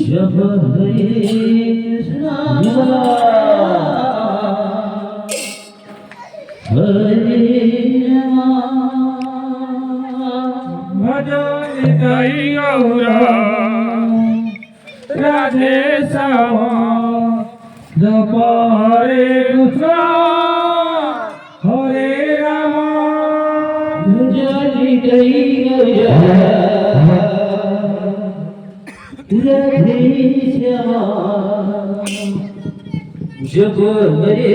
जब भजन गौरा राधे श्यामा जप हरे कृष्ण हरे राम जय राधे श्यामा जप हरे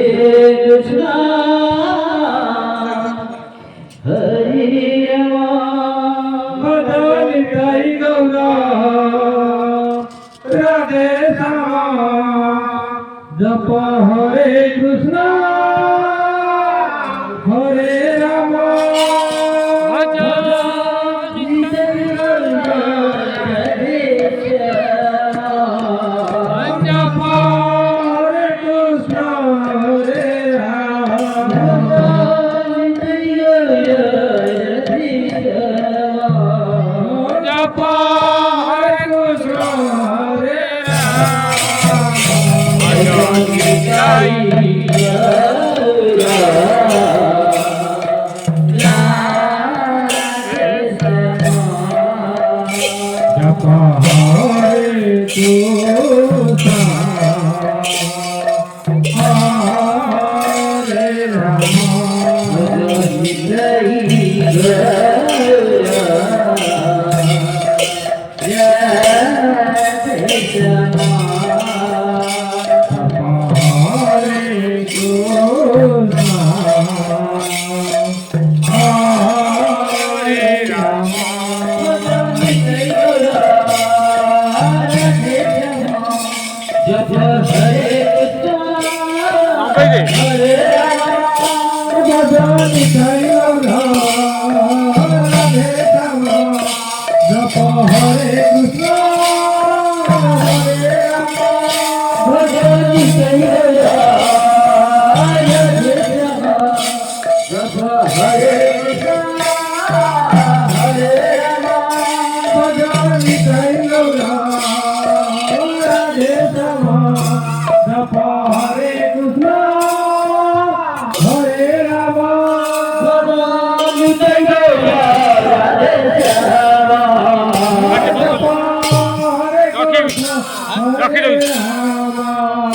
कृष्ण हरे राम भजन गौरा राधे श्यामा जप हरे कृष्ण हरे राम भजन हरे श्यामा जप हरे कृष्ण हरे राम जप हरे कृष्ण हरे जप हरे कृष्ण हरे राम